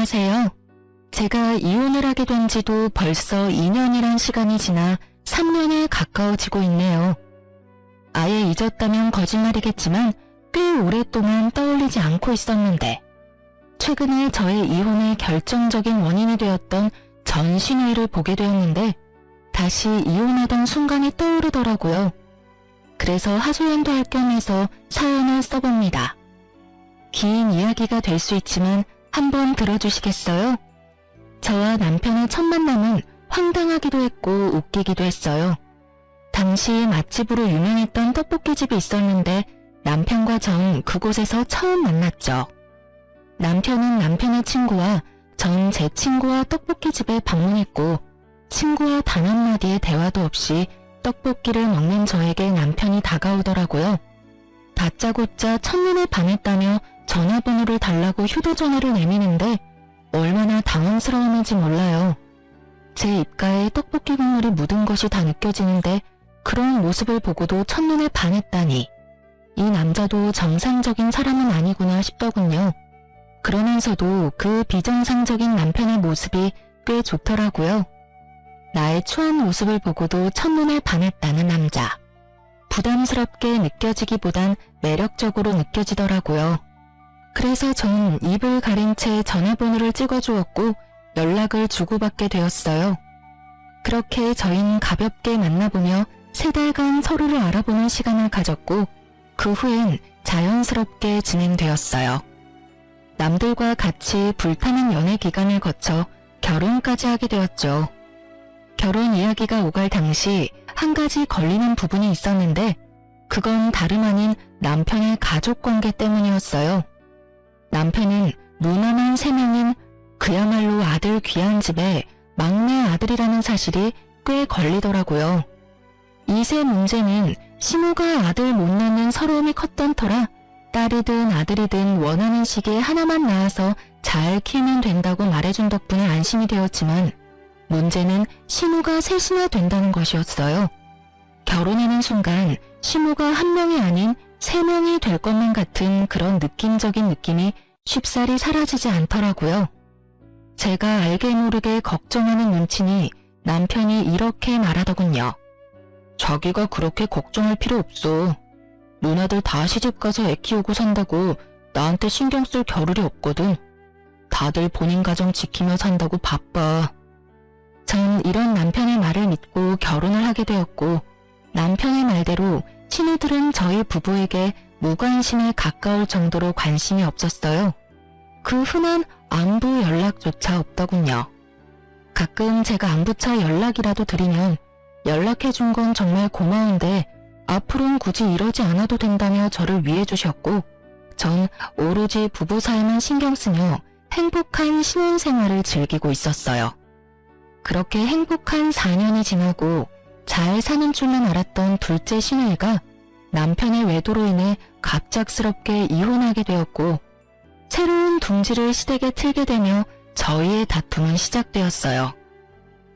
안녕하세요. 제가 이혼을 하게 된 지도 벌써 2년이란 시간이 지나 3년에 가까워지고 있네요. 아예 잊었다면 거짓말이겠지만 꽤 오랫동안 떠올리지 않고 있었는데 최근에 저의 이혼의 결정적인 원인이 되었던 전신회를 보게 되었는데 다시 이혼하던 순간이 떠오르더라고요. 그래서 하소연도 할 겸 해서 사연을 써봅니다. 긴 이야기가 될 수 있지만 한번 들어주시겠어요? 저와 남편의 첫 만남은 황당하기도 했고 웃기기도 했어요. 당시 맛집으로 유명했던 떡볶이집이 있었는데 남편과 전 그곳에서 처음 만났죠. 남편은 남편의 친구와 전 제 친구와 떡볶이집에 방문했고 친구와 단 한마디의 대화도 없이 떡볶이를 먹는 저에게 남편이 다가오더라고요. 다짜고짜 첫눈에 반했다며 전화번호를 달라고 휴대전화를 내미는데 얼마나 당황스러웠는지 몰라요. 제 입가에 떡볶이 국물이 묻은 것이 다 느껴지는데 그런 모습을 보고도 첫눈에 반했다니 이 남자도 정상적인 사람은 아니구나 싶더군요. 그러면서도 그 비정상적인 남편의 모습이 꽤 좋더라고요. 나의 추한 모습을 보고도 첫눈에 반했다는 남자. 부담스럽게 느껴지기보단 매력적으로 느껴지더라고요. 그래서 전 입을 가린 채 전화번호를 찍어주었고 연락을 주고받게 되었어요. 그렇게 저희는 가볍게 만나보며 3달간 서로를 알아보는 시간을 가졌고 그 후엔 자연스럽게 진행되었어요. 남들과 같이 불타는 연애 기간을 거쳐 결혼까지 하게 되었죠. 결혼 이야기가 오갈 당시 한 가지 걸리는 부분이 있었는데 그건 다름 아닌 남편의 가족관계 때문이었어요. 남편은 누나만 3명인 그야말로 아들 귀한 집에 막내 아들이라는 사실이 꽤 걸리더라고요. 이세 문제는 시모가 아들 못 낳는 서러움이 컸던 터라 딸이든 아들이든 원하는 시기에 하나만 낳아서 잘 키우면 된다고 말해준 덕분에 안심이 되었지만 문제는 시모가 셋이나 된다는 것이었어요. 결혼하는 순간 시모가 1명이 아닌 3명이 될 것만 같은 그런 느낌적인 느낌이 쉽사리 사라지지 않더라고요. 제가 알게 모르게 걱정하는 눈치니 남편이 이렇게 말하더군요. 자기가 그렇게 걱정할 필요 없어. 누나들 다 시집가서 애 키우고 산다고 나한테 신경 쓸 겨를이 없거든. 다들 본인 가정 지키며 산다고 바빠. 전 이런 남편의 말을 믿고 결혼을 하게 되었고 남편의 말대로 친구들은 저희 부부에게 무관심에 가까울 정도로 관심이 없었어요. 그 흔한 안부 연락조차 없더군요. 가끔 제가 안부차 연락이라도 드리면 연락해준 건 정말 고마운데 앞으로는 굳이 이러지 않아도 된다며 저를 위해주셨고 전 오로지 부부 사이만 신경 쓰며 행복한 신혼생활을 즐기고 있었어요. 그렇게 행복한 4년이 지나고 잘 사는 줄만 알았던 둘째 시누이가 남편의 외도로 인해 갑작스럽게 이혼하게 되었고 새로운 둥지를 시댁에 틀게 되며 저희의 다툼은 시작되었어요.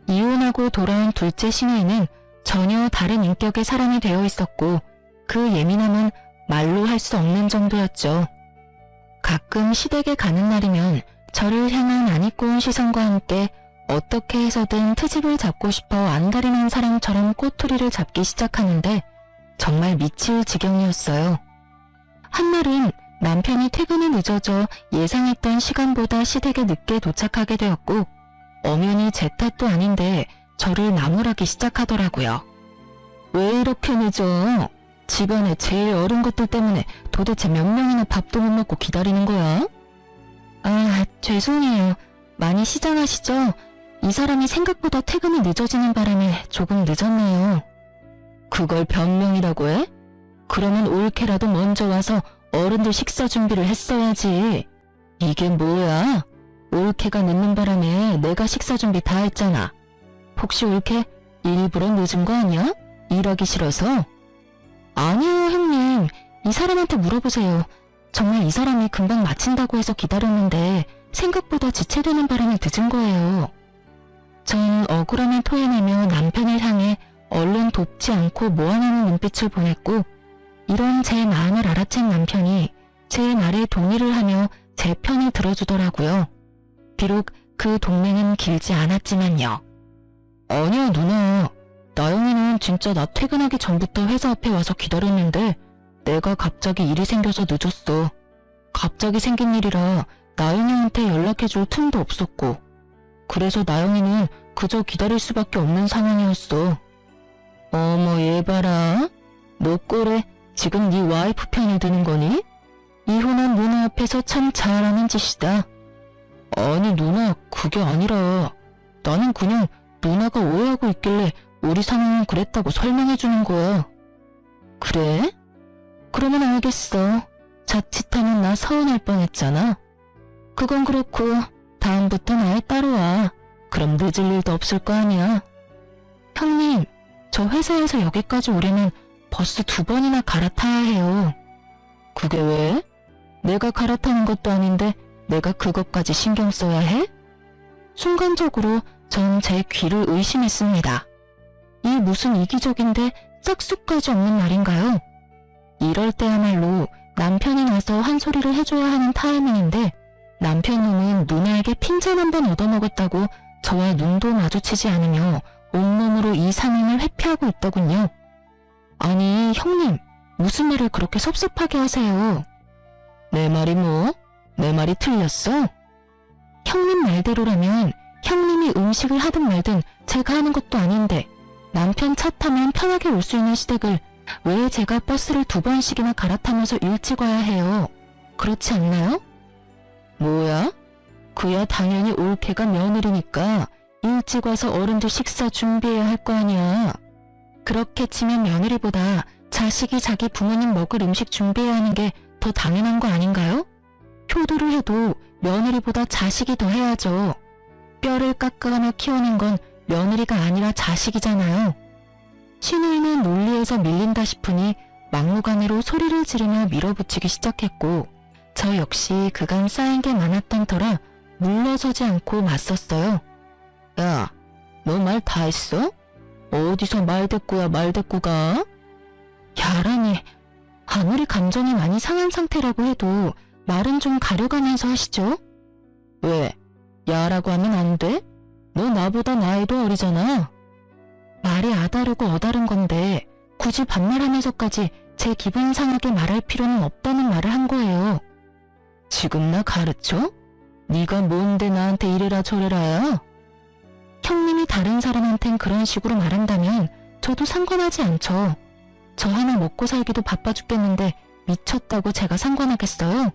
이혼하고 돌아온 둘째 시누이는 전혀 다른 인격의 사람이 되어 있었고 그 예민함은 말로 할 수 없는 정도였죠. 가끔 시댁에 가는 날이면 저를 향한 안 입고 온 시선과 함께 어떻게 해서든 트집을 잡고 싶어 안달이 사람처럼 꼬투리를 잡기 시작하는데 정말 미칠 지경이었어요. 한날은 남편이 퇴근이 늦어져 예상했던 시간보다 시댁에 늦게 도착하게 되었고 엄연히 제 탓도 아닌데 저를 나무라기 시작하더라고요. 왜 이렇게 늦어? 집안에 제일 어린 것들 때문에 도대체 몇 명이나 밥도 못 먹고 기다리는 거야? 아, 죄송해요. 많이 시장하시죠? 이 사람이 생각보다 퇴근이 늦어지는 바람에 조금 늦었네요. 그걸 변명이라고 해? 그러면 올케라도 먼저 와서 어른들 식사 준비를 했어야지. 이게 뭐야? 올케가 늦는 바람에 내가 식사 준비 다 했잖아. 혹시 올케 일부러 늦은 거 아니야? 일하기 싫어서? 아니에요, 형님. 이 사람한테 물어보세요. 정말 이 사람이 금방 마친다고 해서 기다렸는데 생각보다 지체되는 바람에 늦은 거예요. 전 억울함을 토해내며 남편을 향해 얼른 돕지 않고 모아내는 눈빛을 보냈고 이런 제 마음을 알아챈 남편이 제 말에 동의를 하며 제 편을 들어주더라고요. 비록 그 동맹은 길지 않았지만요. 아니야, 누나. 나영이는 진짜 나 퇴근하기 전부터 회사 앞에 와서 기다렸는데 내가 갑자기 일이 생겨서 늦었어. 갑자기 생긴 일이라 나영이한테 연락해줄 틈도 없었고 그래서 나영이는 그저 기다릴 수밖에 없는 상황이었어. 어머, 얘 봐라. 너 꼴에 지금 네 와이프 편을 드는 거니? 이혼한 누나 앞에서 참 잘하는 짓이다. 아니, 누나, 그게 아니라 나는 그냥 누나가 오해하고 있길래 우리 상황은 그랬다고 설명해주는 거야. 그래? 그러면 알겠어. 자칫하면 나 서운할 뻔했잖아. 그건 그렇고 다음부턴 아예 따라와. 그럼 늦을 일도 없을 거 아니야. 형님, 저 회사에서 여기까지 오려면 버스 2번이나 갈아타야 해요. 그게 왜? 내가 갈아타는 것도 아닌데 내가 그것까지 신경 써야 해? 순간적으로 전 제 귀를 의심했습니다. 이 무슨 이기적인데 싹수까지 없는 말인가요? 이럴 때야말로 남편이 나서 한 소리를 해줘야 하는 타이밍인데 남편놈은 누나에게 핀잔 한 번 얻어먹었다고 저와 눈도 마주치지 않으며 온몸으로 이 상황을 회피하고 있더군요. 아니, 형님, 무슨 말을 그렇게 섭섭하게 하세요? 내 말이 뭐? 내 말이 틀렸어? 형님 말대로라면 형님이 음식을 하든 말든 제가 하는 것도 아닌데 남편 차 타면 편하게 올 수 있는 시댁을 왜 제가 버스를 2번씩이나 갈아타면서 일찍 와야 해요? 그렇지 않나요? 뭐야? 그야 당연히 올케가 며느리니까 일찍 와서 어른들 식사 준비해야 할 거 아니야. 그렇게 치면 며느리보다 자식이 자기 부모님 먹을 음식 준비해야 하는 게 더 당연한 거 아닌가요? 효도를 해도 며느리보다 자식이 더 해야죠. 뼈를 깎아가며 키워낸 건 며느리가 아니라 자식이잖아요. 시누이는 논리에서 밀린다 싶으니 막무가내로 소리를 지르며 밀어붙이기 시작했고 저 역시 그간 쌓인 게 많았던 터라 물러서지 않고 맞섰어요. 야, 너 말 다 했어? 어디서 말대꾸야 말대꾸가? 야라니, 아무리 감정이 많이 상한 상태라고 해도 말은 좀 가려가면서 하시죠? 왜? 야라고 하면 안 돼? 너 나보다 나이도 어리잖아. 말이 아다르고 어다른 건데 굳이 반말하면서까지 제 기분 상하게 말할 필요는 없다는 말을 한 거예요. 지금 나 가르쳐? 네가 뭔데 나한테 이래라 저래라야? 형님이 다른 사람한텐 그런 식으로 말한다면 저도 상관하지 않죠. 저 하나 먹고 살기도 바빠 죽겠는데 미쳤다고 제가 상관하겠어요?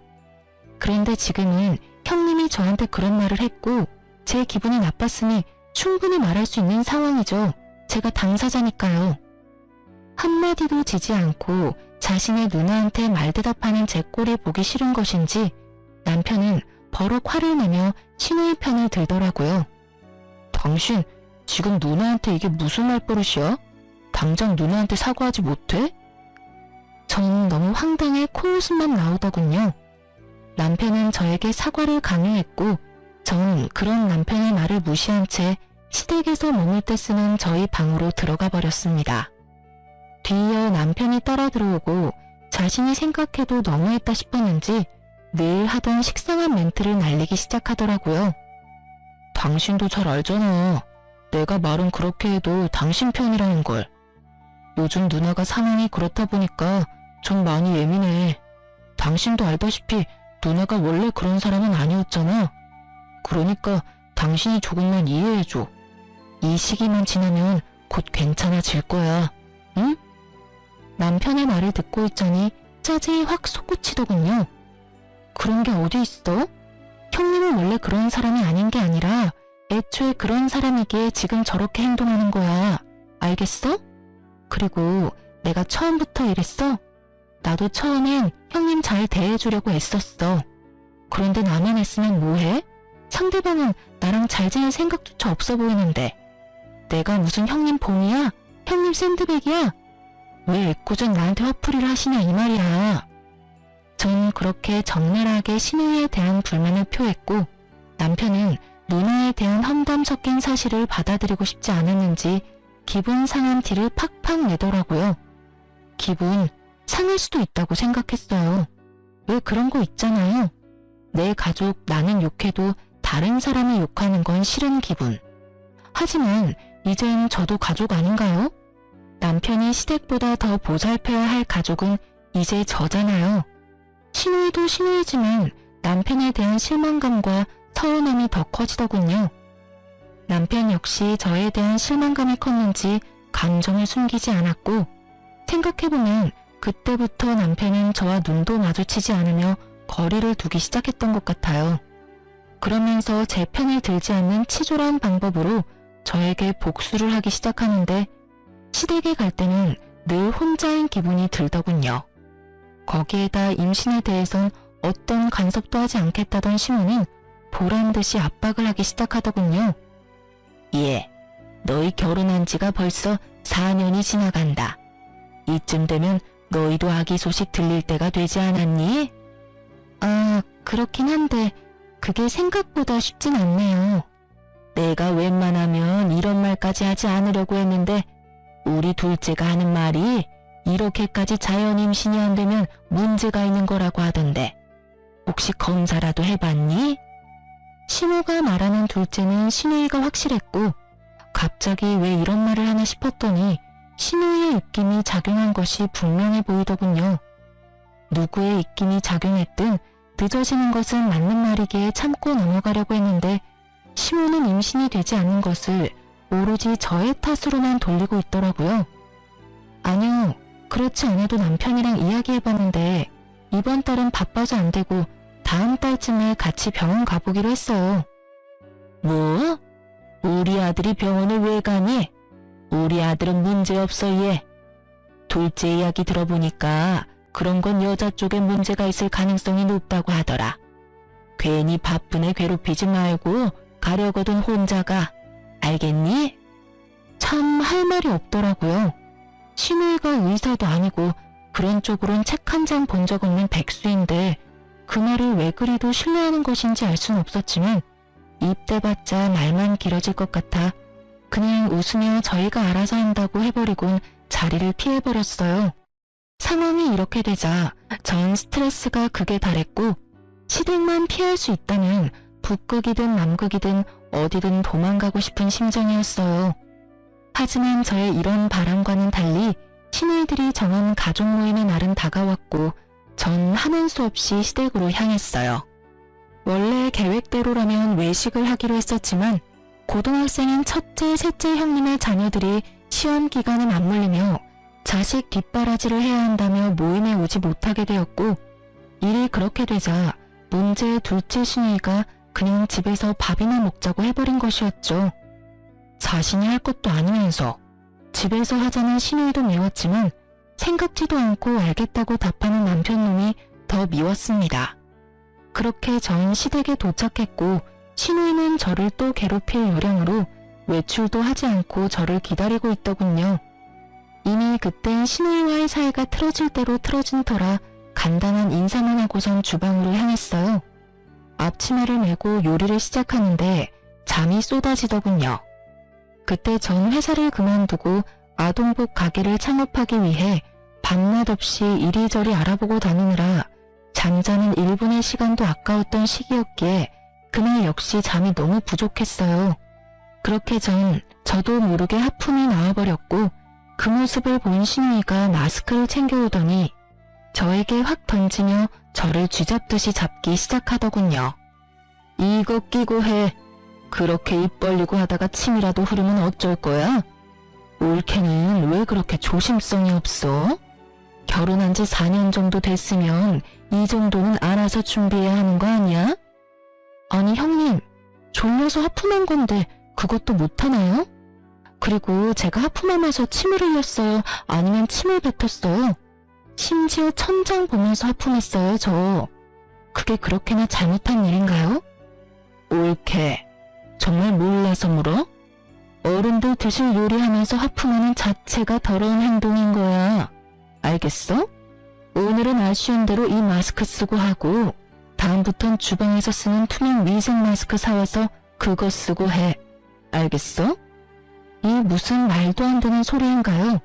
그런데 지금은 형님이 저한테 그런 말을 했고 제 기분이 나빴으니 충분히 말할 수 있는 상황이죠. 제가 당사자니까요. 한마디도 지지 않고 자신의 누나한테 말대답하는 제 꼴이 보기 싫은 것인지 남편은 버럭 화를 내며 시누이 편을 들더라고요. 당신 지금 누나한테 이게 무슨 말버릇이야? 당장 누나한테 사과하지 못해? 전 너무 황당해 코웃음만 나오더군요. 남편은 저에게 사과를 강요했고 전 그런 남편의 말을 무시한 채 시댁에서 머물 때 쓰는 저희 방으로 들어가 버렸습니다. 뒤이어 남편이 따라 들어오고 자신이 생각해도 너무했다 싶었는지 늘 하던 식상한 멘트를 날리기 시작하더라고요. 당신도 잘 알잖아. 내가 말은 그렇게 해도 당신 편이라는 걸. 요즘 누나가 상황이 그렇다 보니까 좀 많이 예민해. 당신도 알다시피 누나가 원래 그런 사람은 아니었잖아. 그러니까 당신이 조금만 이해해줘. 이 시기만 지나면 곧 괜찮아질 거야. 응? 남편의 말을 듣고 있자니 짜증이 확 솟구치더군요. 그런 게 어디 있어? 형님은 원래 그런 사람이 아닌 게 아니라 애초에 그런 사람이기에 지금 저렇게 행동하는 거야. 알겠어? 그리고 내가 처음부터 이랬어? 나도 처음엔 형님 잘 대해주려고 애썼어. 그런데 나만 애쓰면 뭐해? 상대방은 나랑 잘 지낼 생각조차 없어 보이는데 내가 무슨 형님 봉이야? 형님 샌드백이야? 왜 애꿎은 나한테 화풀이를 하시냐 이 말이야. 전 그렇게 적나라하게 시누이에 대한 불만을 표했고 남편은 누나에 대한 험담 섞인 사실을 받아들이고 싶지 않았는지 기분 상한 티를 팍팍 내더라고요. 기분 상할 수도 있다고 생각했어요. 왜 그런 거 있잖아요. 내 가족 나는 욕해도 다른 사람이 욕하는 건 싫은 기분. 하지만 이젠 저도 가족 아닌가요? 남편이 시댁보다 더 보살펴야 할 가족은 이제 저잖아요. 시누이도 시누이지만 남편에 대한 실망감과 서운함이 더 커지더군요. 남편 역시 저에 대한 실망감이 컸는지 감정을 숨기지 않았고, 생각해보면 그때부터 남편은 저와 눈도 마주치지 않으며 거리를 두기 시작했던 것 같아요. 그러면서 제 편을 들지 않는 치졸한 방법으로 저에게 복수를 하기 시작하는데, 시댁에 갈 때는 늘 혼자인 기분이 들더군요. 거기에다 임신에 대해선 어떤 간섭도 하지 않겠다던 시모는 보란듯이 압박을 하기 시작하더군요. 예, 너희 결혼한 지가 벌써 4년이 지나간다. 이쯤 되면 너희도 아기 소식 들릴 때가 되지 않았니? 아, 그렇긴 한데 그게 생각보다 쉽진 않네요. 내가 웬만하면 이런 말까지 하지 않으려고 했는데 우리 둘째가 하는 말이 이렇게까지 자연 임신이 안 되면 문제가 있는 거라고 하던데 혹시 검사라도 해봤니? 시모가 말하는 둘째는 시누이가 확실했고 갑자기 왜 이런 말을 하나 싶었더니 시누이의 입김이 작용한 것이 분명해 보이더군요. 누구의 입김이 작용했든 늦어지는 것은 맞는 말이기에 참고 넘어가려고 했는데 시모는 임신이 되지 않는 것을 오로지 저의 탓으로만 돌리고 있더라고요. 아니요, 그렇지 않아도 남편이랑 이야기해봤는데 이번 달은 바빠서 안 되고 다음 달쯤에 같이 병원 가보기로 했어요. 뭐? 우리 아들이 병원을 왜 가니? 우리 아들은 문제없어 얘. 둘째 이야기 들어보니까 그런 건 여자 쪽에 문제가 있을 가능성이 높다고 하더라. 괜히 바쁜 애 괴롭히지 말고 가려거든 혼자 가. 알겠니? 참 할 말이 없더라고요. 시누이가 의사도 아니고 그런 쪽으론 책 한 장 본 적 없는 백수인데 그 말을 왜 그리도 신뢰하는 것인지 알 순 없었지만 입 대봤자 말만 길어질 것 같아 그냥 웃으며 저희가 알아서 한다고 해버리곤 자리를 피해버렸어요. 상황이 이렇게 되자 전 스트레스가 극에 달했고 시댁만 피할 수 있다면 북극이든 남극이든 어디든 도망가고 싶은 심정이었어요. 하지만 저의 이런 바람과는 달리 시누이들이 정한 가족 모임의 날은 다가왔고 전 하는 수 없이 시댁으로 향했어요. 원래 계획대로라면 외식을 하기로 했었지만 고등학생인 첫째, 셋째 형님의 자녀들이 시험 기간에 맞물리며 자식 뒷바라지를 해야 한다며 모임에 오지 못하게 되었고 일이 그렇게 되자 문제의 둘째 시누이가 그냥 집에서 밥이나 먹자고 해버린 것이었죠. 자신이 할 것도 아니면서 집에서 하자는 시누이도 미웠지만 생각지도 않고 알겠다고 답하는 남편놈이 더 미웠습니다. 그렇게 전 시댁에 도착했고 시누이는 저를 또 괴롭힐 요량으로 외출도 하지 않고 저를 기다리고 있더군요. 이미 그땐 시누이와의 사이가 틀어질 대로 틀어진 터라 간단한 인사만 하고선 주방으로 향했어요. 앞치마를 메고 요리를 시작하는데 잠이 쏟아지더군요. 그때 전 회사를 그만두고 아동복 가게를 창업하기 위해 밤낮 없이 이리저리 알아보고 다니느라 잠자는 1분의 시간도 아까웠던 시기였기에 그날 역시 잠이 너무 부족했어요. 그렇게 저도 모르게 하품이 나와버렸고 그 모습을 본 시누이가 마스크를 챙겨오더니 저에게 확 던지며 저를 쥐잡듯이 잡기 시작하더군요. 이거 끼고 해. 그렇게 입 벌리고 하다가 침이라도 흐르면 어쩔 거야? 올케는 왜 그렇게 조심성이 없어? 결혼한 지 4년 정도 됐으면 이 정도는 알아서 준비해야 하는 거 아니야? 아니 형님, 졸려서 하품한 건데 그것도 못하나요? 그리고 제가 하품하면서 침을 흘렸어요? 아니면 침을 뱉었어요? 심지어 천장 보면서 하품했어요, 저. 그게 그렇게나 잘못한 일인가요? 올케, 정말 몰라서 물어? 어른들 드실 요리하면서 하품하는 자체가 더러운 행동인 거야. 알겠어? 오늘은 아쉬운 대로 이 마스크 쓰고 하고 다음부턴 주방에서 쓰는 투명 위생 마스크 사와서 그거 쓰고 해. 알겠어? 이 무슨 말도 안 되는 소리인가요?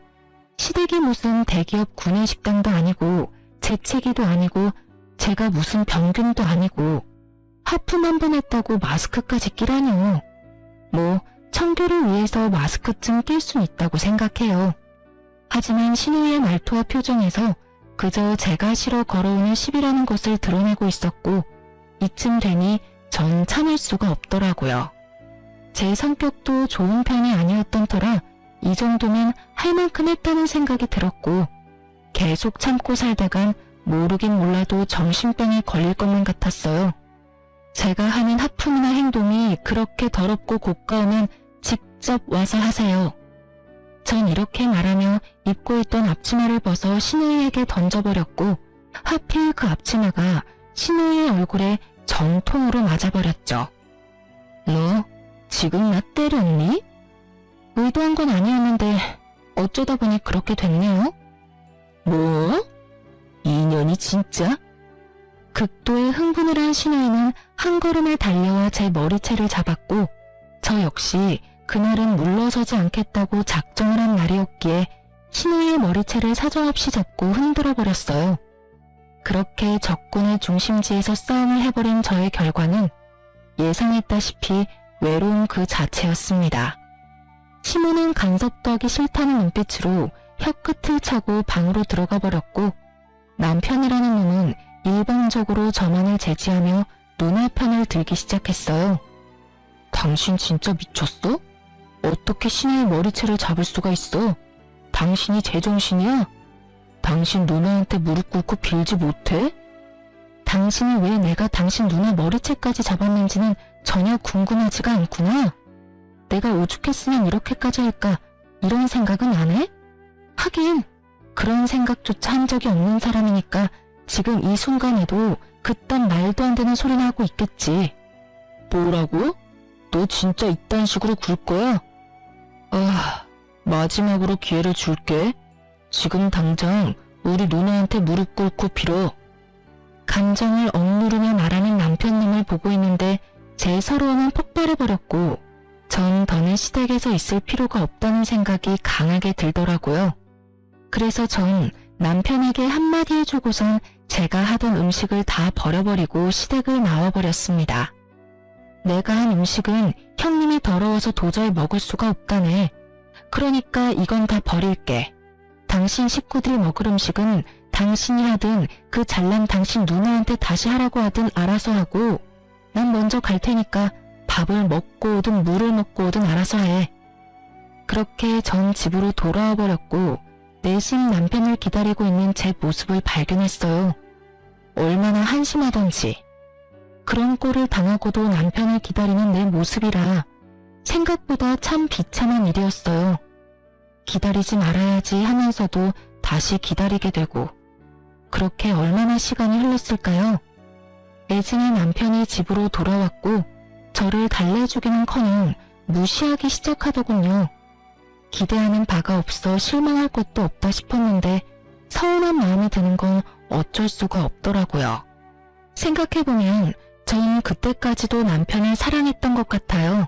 시댁이 무슨 대기업 구내식당도 아니고 재채기도 아니고 제가 무슨 병균도 아니고 하품 한 번 했다고 마스크까지 끼라뇨. 뭐 청결을 위해서 마스크쯤 낄 순 있다고 생각해요. 하지만 신우이의 말투와 표정에서 그저 제가 싫어 걸어오는 시비라는 것을 드러내고 있었고 이쯤 되니 전 참을 수가 없더라고요. 제 성격도 좋은 편이 아니었던 터라 이 정도면 할 만큼 했다는 생각이 들었고 계속 참고 살다간 모르긴 몰라도 정신병에 걸릴 것만 같았어요. 제가 하는 하품이나 행동이 그렇게 더럽고 고가우면 직접 와서 하세요. 전 이렇게 말하며 입고 있던 앞치마를 벗어 신우이에게 던져버렸고 하필 그 앞치마가 신우이의 얼굴에 정통으로 맞아버렸죠. 너 지금 나 때렸니? 의도한 건 아니었는데 어쩌다 보니 그렇게 됐네요. 뭐? 인연이 진짜? 극도의 흥분을 한 신우이는 한 걸음에 달려와 제 머리채를 잡았고 저 역시 그날은 물러서지 않겠다고 작정을 한 날이었기에 신우이의 머리채를 사정없이 잡고 흔들어 버렸어요. 그렇게 적군의 중심지에서 싸움을 해버린 저의 결과는 예상했다시피 외로움 그 자체였습니다. 시모는 간섭도 하기 싫다는 눈빛으로 혀끝을 차고 방으로 들어가 버렸고 남편이라는 놈은 일방적으로 저만을 제지하며 누나 편을 들기 시작했어요. 당신 진짜 미쳤어? 어떻게 신우의 머리채를 잡을 수가 있어? 당신이 제정신이야? 당신 누나한테 무릎 꿇고 빌지 못해? 당신이 왜 내가 당신 누나 머리채까지 잡았는지는 전혀 궁금하지가 않구나. 내가 오죽했으면 이렇게까지 할까 이런 생각은 안 해? 하긴 그런 생각조차 한 적이 없는 사람이니까 지금 이 순간에도 그딴 말도 안 되는 소리나 하고 있겠지. 뭐라고? 너 진짜 이딴 식으로 굴 거야? 마지막으로 기회를 줄게. 지금 당장 우리 누나한테 무릎 꿇고 빌어. 감정을 억누르며 말하는 남편님을 보고 있는데 제 서러움은 폭발해버렸고 전 더는 시댁에서 있을 필요가 없다는 생각이 강하게 들더라고요. 그래서 전 남편에게 한마디 해주고선 제가 하던 음식을 다 버려버리고 시댁을 나와버렸습니다. 내가 한 음식은 형님이 더러워서 도저히 먹을 수가 없다네. 그러니까 이건 다 버릴게. 당신 식구들이 먹을 음식은 당신이 하든 그 잘난 당신 누나한테 다시 하라고 하든 알아서 하고 난 먼저 갈 테니까 밥을 먹고 오든 물을 먹고 오든 알아서 해. 그렇게 전 집으로 돌아와 버렸고 내심 남편을 기다리고 있는 제 모습을 발견했어요. 얼마나 한심하던지. 그런 꼴을 당하고도 남편을 기다리는 내 모습이라 생각보다 참 비참한 일이었어요. 기다리지 말아야지 하면서도 다시 기다리게 되고 그렇게 얼마나 시간이 흘렀을까요? 애증의 남편이 집으로 돌아왔고 저를 달래주기는커녕 무시하기 시작하더군요. 기대하는 바가 없어 실망할 것도 없다 싶었는데 서운한 마음이 드는 건 어쩔 수가 없더라고요. 생각해보면 전 그때까지도 남편을 사랑했던 것 같아요.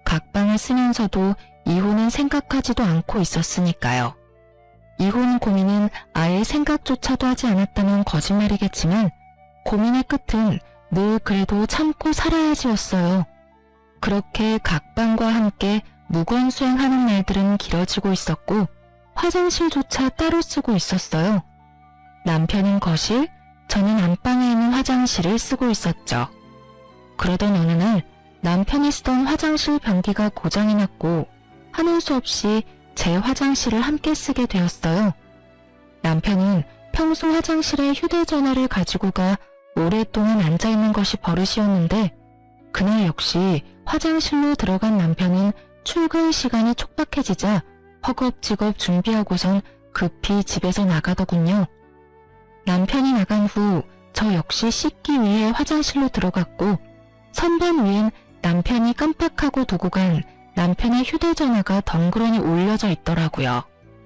각방을 쓰면서도 이혼은 생각하지도 않고 있었으니까요. 이혼 고민은 아예 생각조차도 하지 않았다면 거짓말이겠지만 고민의 끝은 늘 그래도 참고 살아야지였어요. 그렇게 각방과 함께 무건수행하는 날들은 길어지고 있었고 화장실조차 따로 쓰고 있었어요. 남편은 거실, 저는 안방에 있는 화장실을 쓰고 있었죠. 그러던 어느 날 남편이 쓰던 화장실 변기가 고장이 났고 하는 수 없이 제 화장실을 함께 쓰게 되었어요. 남편은 평소 화장실에 휴대전화를 가지고 가 오랫동안 앉아있는 것이 버릇이었는데 그날 역시 화장실로 들어간 남편은 출근 시간이 촉박해지자 허겁지겁 준비하고선 급히 집에서 나가더군요. 남편이 나간 후 저 역시 씻기 위해 화장실로 들어갔고 선반 위엔 남편이 깜빡하고 두고 간 남편의 휴대전화가 덩그러니 올려져 있더라고요.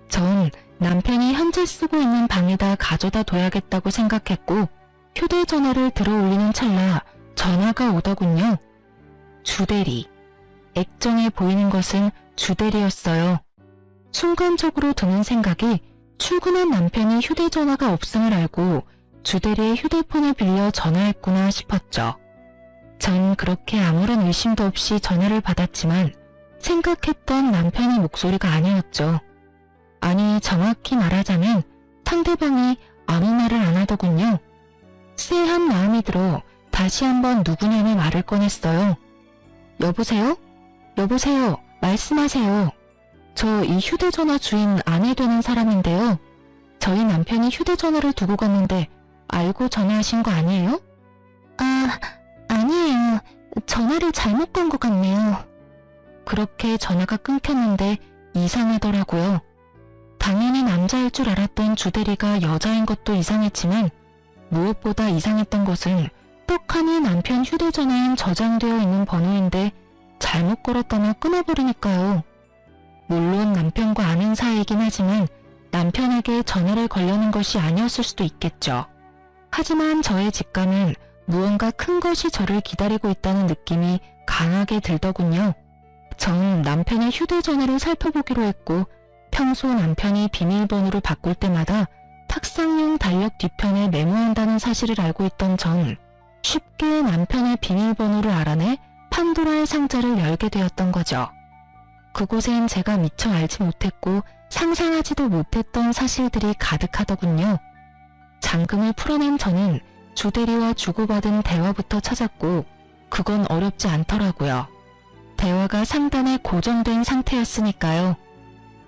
전 남편이 현재 쓰고 있는 방에다 가져다 둬야겠다고 생각했고 휴대전화를 들어 올리는 찰나 전화가 오더군요. 주대리. 액정에 보이는 것은 주대리였어요. 순간적으로 드는 생각이 출근한 남편이 휴대전화가 없음을 알고 주대리의 휴대폰을 빌려 전화했구나 싶었죠. 전 그렇게 아무런 의심도 없이 전화를 받았지만 생각했던 남편의 목소리가 아니었죠. 아니, 정확히 말하자면 상대방이 아무 말을 안 하더군요. 쎄한 마음이 들어 다시 한번 누구냐며 말을 꺼냈어요. 여보세요? 여보세요? 말씀하세요. 저 이 휴대전화 주인 아내 되는 사람인데요. 저희 남편이 휴대전화를 두고 갔는데 알고 전화하신 거 아니에요? 아, 아니에요. 전화를 잘못 건 것 같네요. 그렇게 전화가 끊겼는데 이상하더라고요. 당연히 남자일 줄 알았던 주대리가 여자인 것도 이상했지만 무엇보다 이상했던 것은 떡하니 남편 휴대전화엔 저장되어 있는 번호인데 잘못 걸었다며 끊어버리니까요. 물론 남편과 아는 사이이긴 하지만 남편에게 전화를 걸려는 것이 아니었을 수도 있겠죠. 하지만 저의 직감은 무언가 큰 것이 저를 기다리고 있다는 느낌이 강하게 들더군요. 전 남편의 휴대전화를 살펴보기로 했고 평소 남편이 비밀번호를 바꿀 때마다 탁상용 달력 뒤편에 메모한다는 사실을 알고 있던 전 쉽게 남편의 비밀번호를 알아내 판도라의 상자를 열게 되었던 거죠. 그곳엔 제가 미처 알지 못했고 상상하지도 못했던 사실들이 가득하더군요. 잠금을 풀어낸 저는 주대리와 주고받은 대화부터 찾았고 그건 어렵지 않더라고요. 대화가 상단에 고정된 상태였으니까요.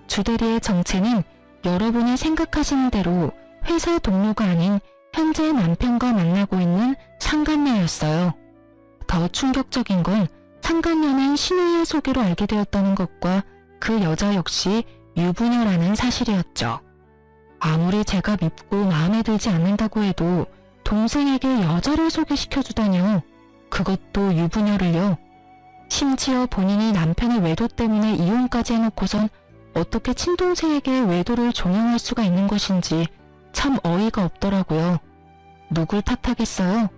주대리의 정체는 여러분이 생각하시는 대로 회사 동료가 아닌 현재 남편과 만나고 있는 상간녀였어요. 더 충격적인 건 상간녀는 신우이의 소개로 알게 되었다는 것과 그 여자 역시 유부녀라는 사실이었죠. 아무리 제가 밉고 마음에 들지 않는다고 해도 동생에게 여자를 소개시켜주다뇨. 그것도 유부녀를요. 심지어 본인이 남편의 외도 때문에 이혼까지 해놓고선 어떻게 친동생에게 외도를 종용할 수가 있는 것인지 참 어이가 없더라고요. 누굴 탓하겠어요?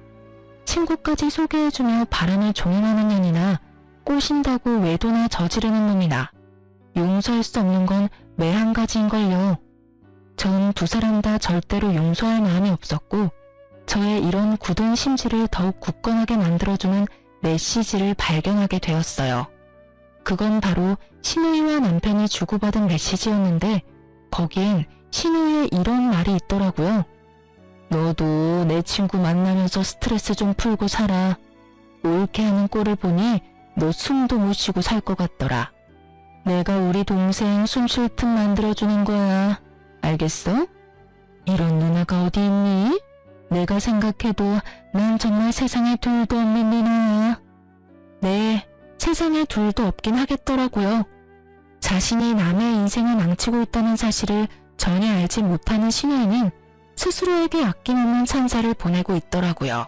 친구까지 소개해주며 바람을 종용하는 년이나 꼬신다고 외도나 저지르는 놈이나 용서할 수 없는 건 매 한 가지인걸요. 전 두 사람 다 절대로 용서할 마음이 없었고 저의 이런 굳은 심지를 더욱 굳건하게 만들어주는 메시지를 발견하게 되었어요. 그건 바로 신우이와 남편이 주고받은 메시지였는데 거기엔 신우이의 이런 말이 있더라고요. 너도 내 친구 만나면서 스트레스 좀 풀고 살아. 옳게 하는 꼴을 보니 너 숨도 못 쉬고 살 것 같더라. 내가 우리 동생 숨 쉴 틈 만들어주는 거야. 알겠어? 이런 누나가 어디 있니? 내가 생각해도 난 정말 세상에 둘도 없는 누나야. 네, 세상에 둘도 없긴 하겠더라고요. 자신이 남의 인생을 망치고 있다는 사실을 전혀 알지 못하는 신우이는 스스로에게 아낌없는 찬사를 보내고 있더라고요.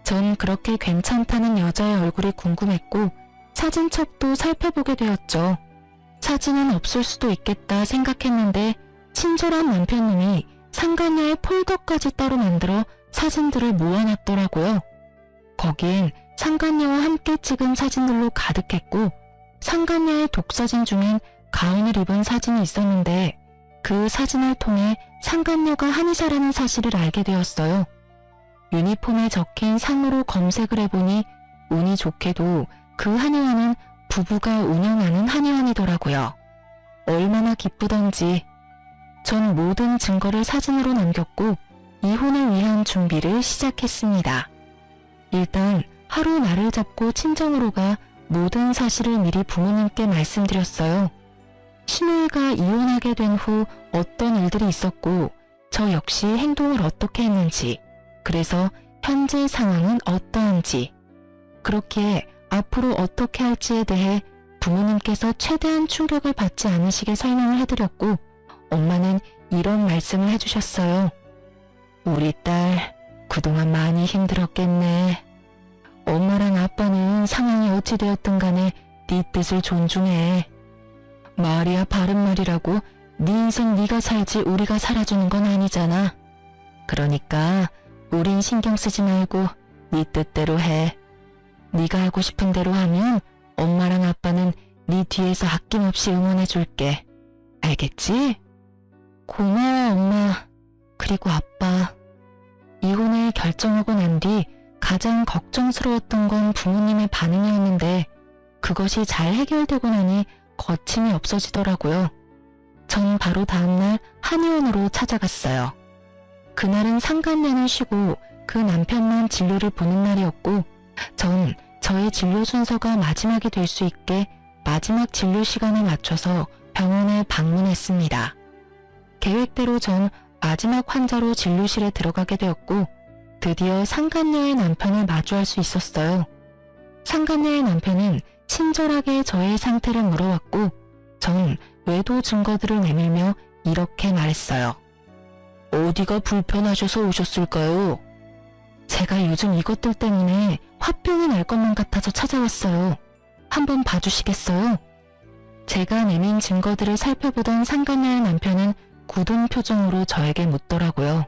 전 그렇게 괜찮다는 여자의 얼굴이 궁금했고 사진첩도 살펴보게 되었죠. 사진은 없을 수도 있겠다 생각했는데 친절한 남편님이 상간녀의 폴더까지 따로 만들어 사진들을 모아놨더라고요. 거기엔 상간녀와 함께 찍은 사진들로 가득했고 상간녀의 독사진 중엔 가운을 입은 사진이 있었는데 그 사진을 통해 상간녀가 한의사라는 사실을 알게 되었어요. 유니폼에 적힌 상으로 검색을 해보니 운이 좋게도 그 한의원은 부부가 운영하는 한의원이더라고요. 얼마나 기쁘던지. 전 모든 증거를 사진으로 남겼고 이혼을 위한 준비를 시작했습니다. 일단 하루 날을 잡고 친정으로 가 모든 사실을 미리 부모님께 말씀드렸어요. 신우이가 이혼하게 된 후 어떤 일들이 있었고 저 역시 행동을 어떻게 했는지, 그래서 현재 상황은 어떠한지, 그렇기에 앞으로 어떻게 할지에 대해 부모님께서 최대한 충격을 받지 않으시게 설명을 해드렸고 엄마는 이런 말씀을 해주셨어요. 우리 딸 그동안 많이 힘들었겠네. 엄마랑 아빠는 상황이 어찌 되었든 간에 네 뜻을 존중해. 말이야 바른 말이라고 네 인생 네가 살지 우리가 살아주는 건 아니잖아. 그러니까 우린 신경 쓰지 말고 네 뜻대로 해. 네가 하고 싶은 대로 하면 엄마랑 아빠는 네 뒤에서 아낌없이 응원해줄게. 알겠지? 고마워 엄마. 그리고 아빠. 이혼을 결정하고 난 뒤 가장 걱정스러웠던 건 부모님의 반응이었는데 그것이 잘 해결되고 나니 거침이 없어지더라고요. 전 바로 다음날 한의원으로 찾아갔어요. 그날은 상간녀는 쉬고 그 남편만 진료를 보는 날이었고 전 저의 진료 순서가 마지막이 될 수 있게 마지막 진료 시간에 맞춰서 병원에 방문했습니다. 계획대로 전 마지막 환자로 진료실에 들어가게 되었고 드디어 상간녀의 남편을 마주할 수 있었어요. 상간녀의 남편은 친절하게 저의 상태를 물어왔고 전 외도 증거들을 내밀며 이렇게 말했어요. 어디가 불편하셔서 오셨을까요? 제가 요즘 이것들 때문에 화병이 날 것만 같아서 찾아왔어요. 한번 봐주시겠어요? 제가 내민 증거들을 살펴보던 상간녀의 남편은 굳은 표정으로 저에게 묻더라고요.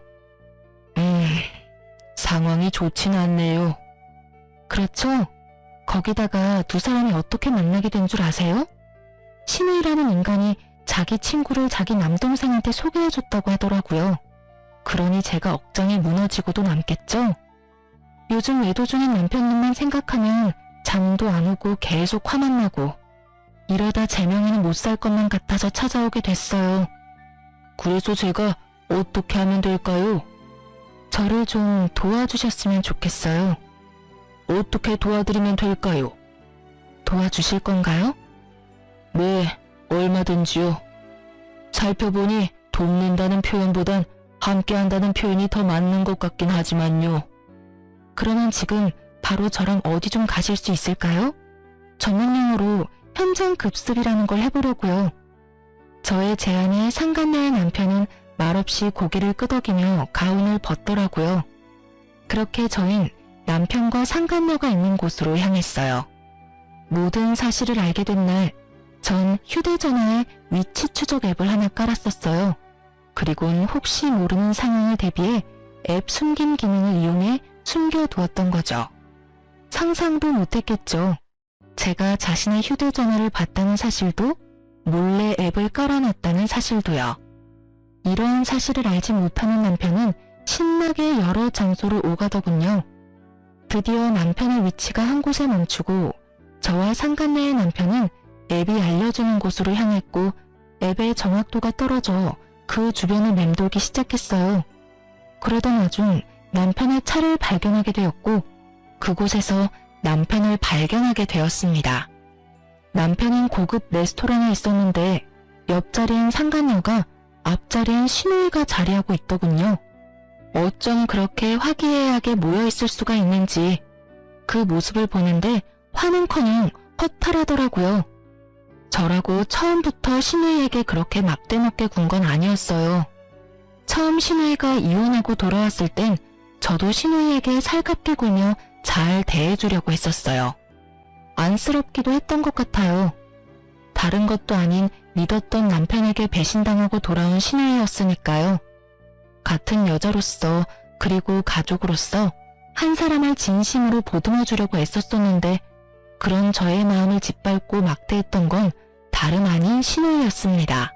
상황이 좋진 않네요. 그렇죠? 거기다가 두 사람이 어떻게 만나게 된 줄 아세요? 신우이라는 인간이 자기 친구를 자기 남동생한테 소개해줬다고 하더라고요. 그러니 제가 억장이 무너지고도 남겠죠? 요즘 외도 중인 남편님만 생각하면 잠도 안 오고 계속 화만 나고 이러다 제 명의는 못 살 것만 같아서 찾아오게 됐어요. 그래서 제가 어떻게 하면 될까요? 저를 좀 도와주셨으면 좋겠어요. 어떻게 도와드리면 될까요? 도와주실 건가요? 네, 얼마든지요. 살펴보니 돕는다는 표현보단 함께한다는 표현이 더 맞는 것 같긴 하지만요. 그러면 지금 바로 저랑 어디 좀 가실 수 있을까요? 전문용어로 현장 급습이라는 걸 해보려고요. 저의 제안에 상간녀의 남편은 말없이 고개를 끄덕이며 가운을 벗더라고요. 그렇게 저흰 남편과 상간녀가 있는 곳으로 향했어요. 모든 사실을 알게 된 날, 전 휴대전화에 위치 추적 앱을 하나 깔았었어요. 그리고는 혹시 모르는 상황을 대비해 앱 숨김 기능을 이용해 숨겨두었던 거죠. 상상도 못했겠죠. 제가 자신의 휴대전화를 봤다는 사실도 몰래 앱을 깔아놨다는 사실도요. 이러한 사실을 알지 못하는 남편은 신나게 여러 장소를 오가더군요. 드디어 남편의 위치가 한 곳에 멈추고 저와 상간녀의 남편은 앱이 알려주는 곳으로 향했고 앱의 정확도가 떨어져 그 주변을 맴돌기 시작했어요. 그러던 와중 남편의 차를 발견하게 되었고 그곳에서 남편을 발견하게 되었습니다. 남편은 고급 레스토랑에 있었는데 옆자리엔 상간녀가 앞자리엔 신우이가 자리하고 있더군요. 어쩜 그렇게 화기애애하게 모여있을 수가 있는지 그 모습을 보는데 화는커녕 허탈하더라고요. 저라고 처음부터 신우이에게 그렇게 막대먹게 군 건 아니었어요. 처음 신우이가 이혼하고 돌아왔을 땐 저도 신우이에게 살갑게 굴며 잘 대해주려고 했었어요. 안쓰럽기도 했던 것 같아요. 다른 것도 아닌 믿었던 남편에게 배신당하고 돌아온 신우이였으니까요. 같은 여자로서 그리고 가족으로서 한 사람을 진심으로 보듬어주려고 애썼었는데 그런 저의 마음을 짓밟고 막대했던 건 다름 아닌 신우이였습니다.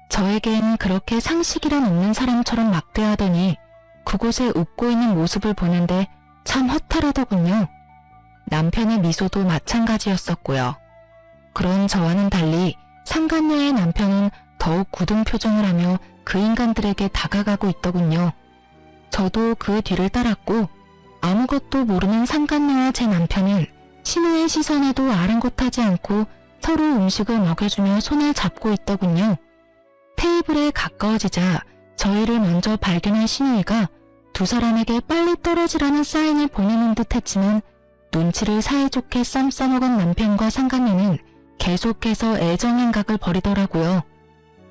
저에겐 그렇게 상식이란 없는 사람처럼 막대하더니 그곳에 웃고 있는 모습을 보는데 참 허탈하더군요. 남편의 미소도 마찬가지였었고요. 그런 저와는 달리 상간녀의 남편은 더욱 굳은 표정을 하며 그 인간들에게 다가가고 있더군요. 저도 그 뒤를 따랐고 아무것도 모르는 상간녀와 제 남편은 신우의 시선에도 아랑곳하지 않고 서로 음식을 먹여주며 손을 잡고 있더군요. 테이블에 가까워지자 저희를 먼저 발견한 신우이가 두 사람에게 빨리 떨어지라는 사인을 보내는 듯 했지만 눈치를 사이좋게 쌈 싸먹은 남편과 상간녀는 계속해서 애정행각을 벌이더라고요.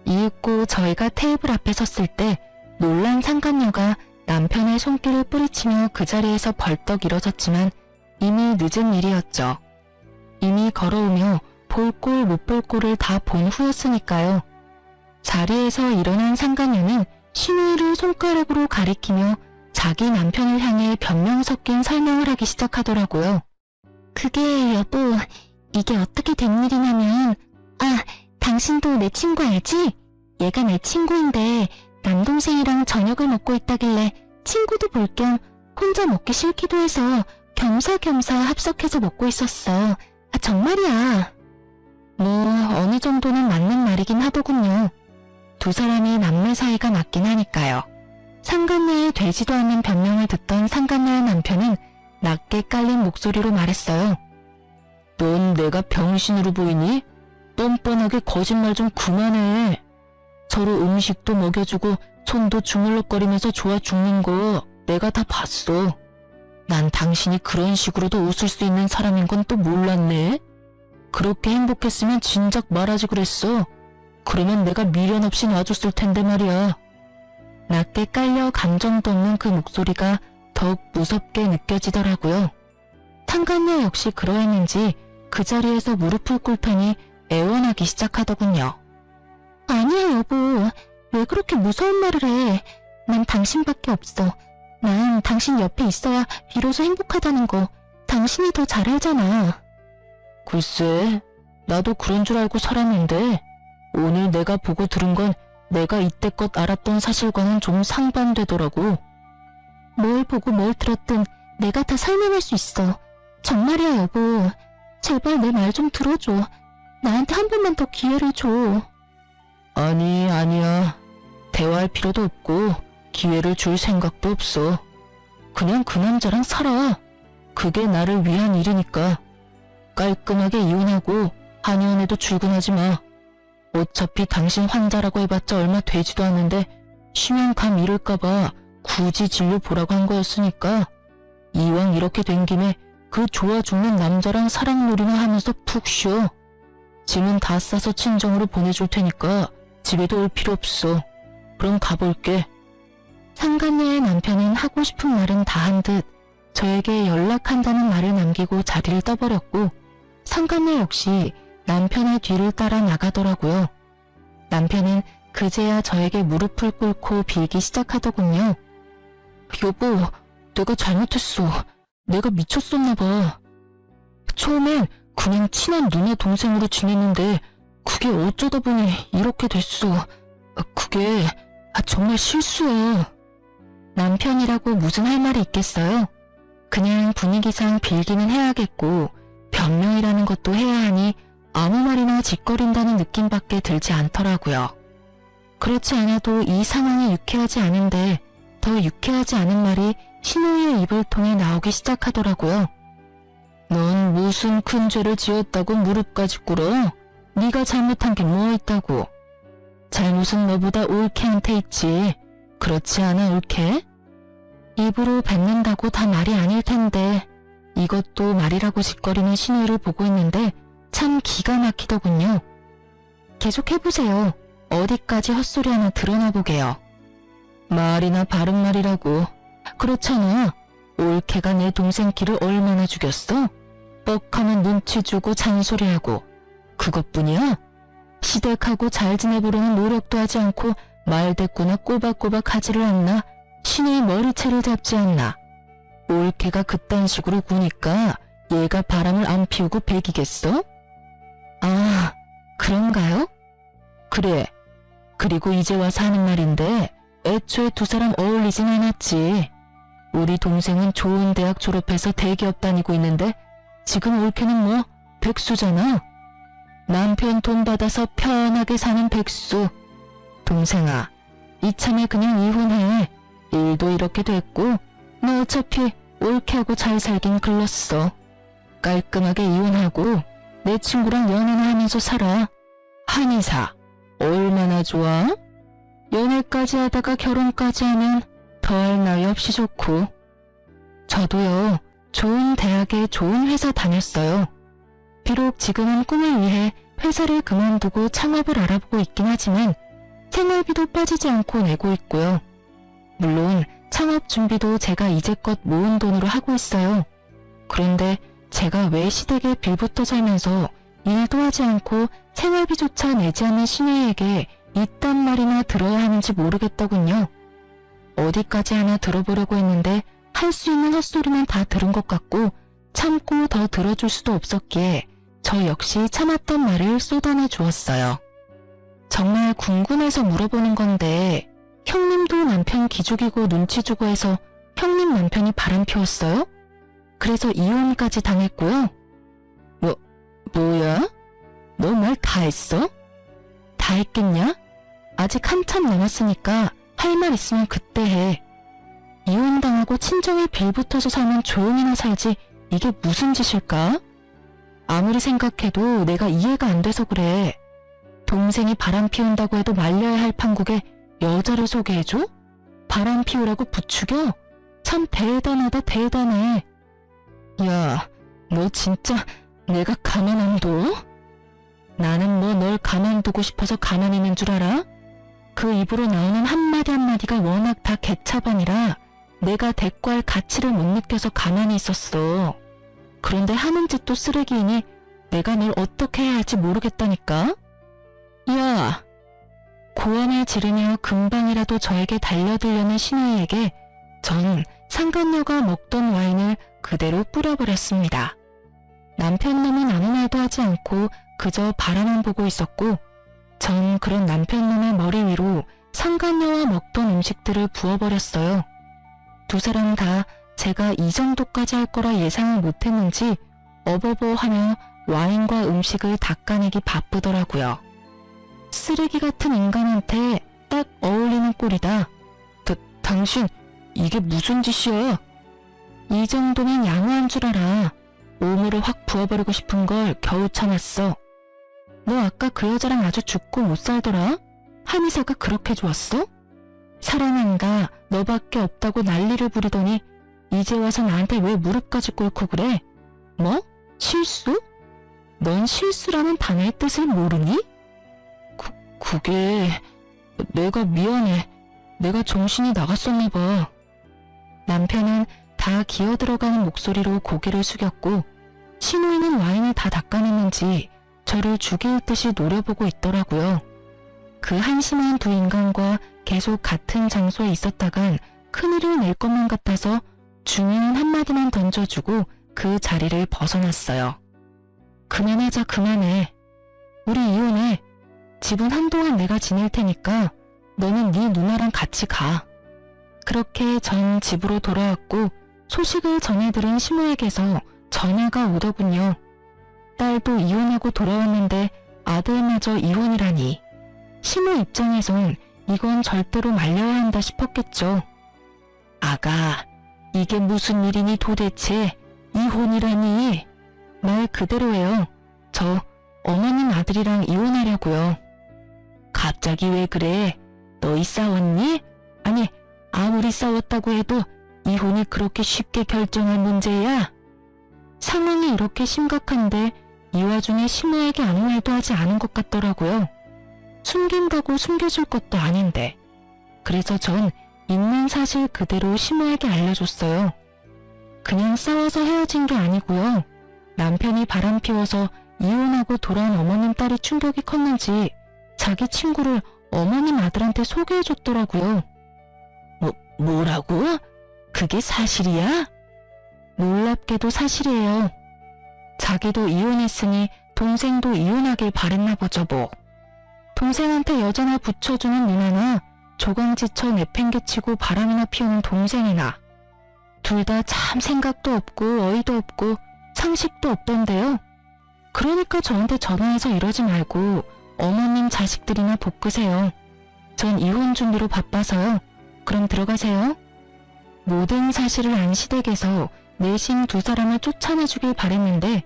이윽고 저희가 테이블 앞에 섰을 때 놀란 상간녀가 남편의 손길을 뿌리치며 그 자리에서 벌떡 일어섰지만 이미 늦은 일이었죠. 이미 걸어오며 볼 꼴 못 볼 꼴을 다 본 후였으니까요. 자리에서 일어난 상간녀는 신우이를 손가락으로 가리키며 자기 남편을 향해 변명 섞인 설명을 하기 시작하더라고요. 그게 여보, 이게 어떻게 된 일이냐면 당신도 내 친구 알지? 얘가 내 친구인데 남동생이랑 저녁을 먹고 있다길래 친구도 볼 겸 혼자 먹기 싫기도 해서 겸사겸사 합석해서 먹고 있었어. 정말이야. 뭐 어느 정도는 맞는 말이긴 하더군요. 두 사람이 남매 사이가 맞긴 하니까요. 상간녀의 되지도 않는 변명을 듣던 상간녀의 남편은 낮게 깔린 목소리로 말했어요. 넌 내가 병신으로 보이니? 뻔뻔하게 거짓말 좀 그만해. 서로 음식도 먹여주고 손도 주물럭거리면서 좋아 죽는 거 내가 다 봤어. 난 당신이 그런 식으로도 웃을 수 있는 사람인 건 또 몰랐네. 그렇게 행복했으면 진작 말하지 그랬어. 그러면 내가 미련 없이 놔줬을 텐데 말이야. 낮게 깔려 감정도 없는 그 목소리가 더욱 무섭게 느껴지더라고요. 상간녀 역시 그러했는지 그 자리에서 무릎을 꿇더니 애원하기 시작하더군요. 아니야 여보, 왜 그렇게 무서운 말을 해. 난 당신밖에 없어. 난 당신 옆에 있어야 비로소 행복하다는 거 당신이 더 잘 알잖아. 글쎄, 나도 그런 줄 알고 살았는데 오늘 내가 보고 들은 건 내가 이때껏 알았던 사실과는 좀 상반되더라고. 뭘 보고 뭘 들었든 내가 다 설명할 수 있어. 정말이야 여보. 제발 내 말 좀 들어줘. 나한테 한 번만 더 기회를 줘. 아니야. 대화할 필요도 없고 기회를 줄 생각도 없어. 그냥 그 남자랑 살아. 그게 나를 위한 일이니까. 깔끔하게 이혼하고 한의원에도 출근하지 마. 어차피 당신 환자라고 해봤자 얼마 되지도 않는데 쉬면 감 잃을까봐 굳이 진료 보라고 한 거였으니까 이왕 이렇게 된 김에 그 좋아 죽는 남자랑 사랑놀이나 하면서 푹 쉬어. 짐은 다 싸서 친정으로 보내줄 테니까 집에도 올 필요 없어. 그럼 가볼게. 상간녀의 남편은 하고 싶은 말은 다 한 듯 저에게 연락한다는 말을 남기고 자리를 떠버렸고 상간녀 역시 남편의 뒤를 따라 나가더라고요. 남편은 그제야 저에게 무릎을 꿇고 빌기 시작하더군요. 여보, 내가 잘못했어. 내가 미쳤었나봐. 처음엔 그냥 친한 누나 동생으로 지냈는데 그게 어쩌다 보니 이렇게 됐어. 그게 정말 실수야. 남편이라고 무슨 할 말이 있겠어요? 그냥 분위기상 빌기는 해야겠고 변명이라는 것도 해야 하니 아무 말이나 짓거린다는 느낌밖에 들지 않더라고요. 그렇지 않아도 이 상황이 유쾌하지 않은데 더 유쾌하지 않은 말이 신우이의 입을 통해 나오기 시작하더라고요. 넌 무슨 큰 죄를 지었다고 무릎까지 꿇어? 네가 잘못한 게 뭐 있다고? 잘못은 너보다 올케한테 있지. 그렇지 않아 올케? 입으로 뱉는다고 다 말이 아닐 텐데 이것도 말이라고 짓거리는 신우이를 보고 있는데 참 기가 막히더군요. 계속 해보세요. 어디까지 헛소리 하나 드러나 보게요. 말이나 바른 말이라고. 그렇잖아. 올케가 내 동생 키를 얼마나 죽였어? 뻑하면 눈치 주고 잔소리하고. 그것뿐이야? 시댁하고 잘 지내보려는 노력도 하지 않고 말대꾸나 꼬박꼬박 하지를 않나? 신의 머리채를 잡지 않나? 올케가 그딴 식으로 구니까 얘가 바람을 안 피우고 배기겠어? 아, 그런가요? 그래. 그리고 이제 와서 하는 말인데 애초에 두 사람 어울리진 않았지. 우리 동생은 좋은 대학 졸업해서 대기업 다니고 있는데 지금 올케는 뭐 백수잖아. 남편 돈 받아서 편하게 사는 백수. 동생아, 이참에 그냥 이혼해. 일도 이렇게 됐고 너 어차피 올케하고 잘 살긴 글렀어. 깔끔하게 이혼하고 내 친구랑 연애나 하면서 살아. 한의사, 얼마나 좋아? 연애까지 하다가 결혼까지 하면 더할 나위 없이 좋고. 저도요, 좋은 대학에 좋은 회사 다녔어요. 비록 지금은 꿈을 위해 회사를 그만두고 창업을 알아보고 있긴 하지만 생활비도 빠지지 않고 내고 있고요. 물론 창업 준비도 제가 이제껏 모은 돈으로 하고 있어요. 그런데 제가 왜 시댁에 빌붙어 살면서 일도 하지 않고 생활비조차 내지 않는 신우이에게 이딴 말이나 들어야 하는지 모르겠더군요. 어디까지 하나 들어보려고 했는데 할 수 있는 헛소리는 다 들은 것 같고 참고 더 들어줄 수도 없었기에 저 역시 참았던 말을 쏟아내 주었어요. 정말 궁금해서 물어보는 건데 형님도 남편 기죽이고 눈치 주고 해서 형님 남편이 바람 피웠어요? 그래서 이혼까지 당했고요. 뭐야? 너 말 다 했어? 다 했겠냐? 아직 한참 남았으니까 할 말 있으면 그때 해. 이혼당하고 친정에 빌붙어서 살면 조용히나 살지 이게 무슨 짓일까? 아무리 생각해도 내가 이해가 안 돼서 그래. 동생이 바람 피운다고 해도 말려야 할 판국에 여자를 소개해줘? 바람 피우라고 부추겨? 참 대단하다 대단해. 야, 너 진짜 내가 가만 안 둬? 나는 뭐 널 가만두고 싶어서 가만히 있는 줄 알아? 그 입으로 나오는 한마디 한마디가 워낙 다 개차반이라 내가 대꾸할 가치를 못 느껴서 가만히 있었어. 그런데 하는 짓도 쓰레기이니 내가 널 어떻게 해야 할지 모르겠다니까? 야! 고함을 지르며 금방이라도 저에게 달려들려는 신우이에게 전 상간녀가 먹던 와인을 그대로 뿌려버렸습니다. 남편놈은 아무 말도 하지 않고 그저 바라만 보고 있었고 전 그런 남편놈의 머리 위로 상간녀와 먹던 음식들을 부어버렸어요. 두 사람 다 제가 이 정도까지 할 거라 예상을 못했는지 어버버하며 와인과 음식을 닦아내기 바쁘더라고요. 쓰레기 같은 인간한테 딱 어울리는 꼴이다. 당신 이게 무슨 짓이야? 이 정도면 양호한 줄 알아. 오물을 확 부어버리고 싶은 걸 겨우 참았어. 너 아까 그 여자랑 아주 죽고 못 살더라? 한의사가 그렇게 좋았어? 사랑한다, 너밖에 없다고 난리를 부리더니 이제 와서 나한테 왜 무릎까지 꿇고 그래? 뭐? 실수? 넌 실수라는 단어의 뜻을 모르니? 그게... 내가 미안해. 내가 정신이 나갔었나 봐. 남편은 다 기어들어가는 목소리로 고개를 숙였고 신우이는 와인을 다 닦아냈는지 저를 죽일 듯이 노려보고 있더라고요. 그 한심한 두 인간과 계속 같은 장소에 있었다간 큰일을 낼 것만 같아서 중요한 한마디만 던져주고 그 자리를 벗어났어요. 그만하자 그만해. 우리 이혼해. 집은 한동안 내가 지낼 테니까 너는 네 누나랑 같이 가. 그렇게 전 집으로 돌아왔고 소식을 전해 들은 시모에게서 전화가 오더군요. 딸도 이혼하고 돌아왔는데 아들마저 이혼이라니. 시모 입장에선 이건 절대로 말려야 한다 싶었겠죠. 아가, 이게 무슨 일이니 도대체. 이혼이라니. 말 그대로예요. 저 어머님 아들이랑 이혼하려고요. 갑자기 왜 그래? 너희 싸웠니? 아니, 아무리 싸웠다고 해도 이혼이 그렇게 쉽게 결정할 문제야? 상황이 이렇게 심각한데 이 와중에 시모에게 아무 말도 하지 않은 것 같더라고요. 숨긴다고 숨겨줄 것도 아닌데. 그래서 전 있는 사실 그대로 시모에게 알려줬어요. 그냥 싸워서 헤어진 게 아니고요. 남편이 바람 피워서 이혼하고 돌아온 어머님 딸이 충격이 컸는지 자기 친구를 어머님 아들한테 소개해줬더라고요. 뭐라고? 그게 사실이야? 놀랍게도 사실이에요. 자기도 이혼했으니 동생도 이혼하길 바랬나 보죠 뭐. 동생한테 여자나 붙여주는 누나나 조강지쳐 내팽개치고 바람이나 피우는 동생이나 둘 다 참 생각도 없고 어이도 없고 상식도 없던데요. 그러니까 저한테 전화해서 이러지 말고 어머님 자식들이나 볶으세요. 전 이혼 준비로 바빠서요. 그럼 들어가세요. 모든 사실을 안 시댁에서 내심 두 사람을 쫓아내주길 바랬는데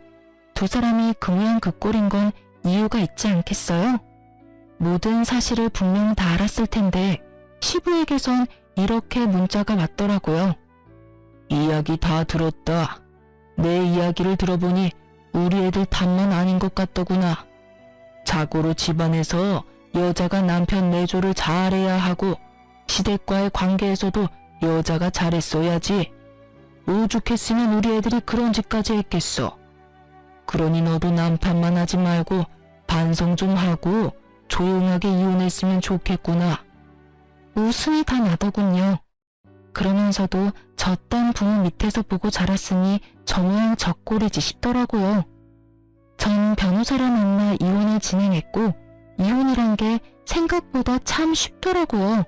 두 사람이 그 모양 그 꼴인 건 이유가 있지 않겠어요? 모든 사실을 분명 다 알았을 텐데 시부에게선 이렇게 문자가 왔더라고요. 이야기 다 들었다. 내 이야기를 들어보니 우리 애들 탓만 아닌 것 같더구나. 자고로 집안에서 여자가 남편 내조를 잘해야 하고 시댁과의 관계에서도 여자가 잘했어야지. 오죽했으면 우리 애들이 그런 짓까지 했겠어. 그러니 너도 남탓만 하지 말고 반성 좀 하고 조용하게 이혼했으면 좋겠구나. 웃음이 다 나더군요. 그러면서도 저딴 부모 밑에서 보고 자랐으니 저 모양 저 꼴이지 싶더라고요. 전 변호사를 만나 이혼을 진행했고 이혼이란 게 생각보다 참 쉽더라고요.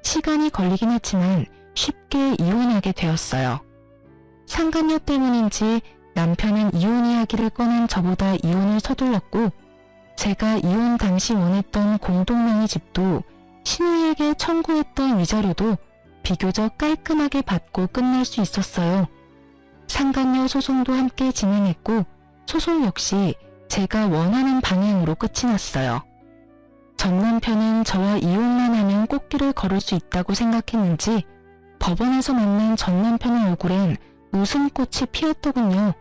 시간이 걸리긴 했지만 쉽게 쉽게 이혼하게 되었어요. 상간녀 때문인지 남편은 이혼 이야기를 꺼낸 저보다 이혼을 서둘렀고, 제가 이혼 당시 원했던 공동명의 집도 신우이에게 청구했던 위자료도 비교적 깔끔하게 받고 끝날 수 있었어요. 상간녀 소송도 함께 진행했고, 소송 역시 제가 원하는 방향으로 끝이 났어요. 전 남편은 저와 이혼만 하면 꽃길을 걸을 수 있다고 생각했는지 법원에서 만난 전 남편의 얼굴엔 웃음꽃이 피었더군요.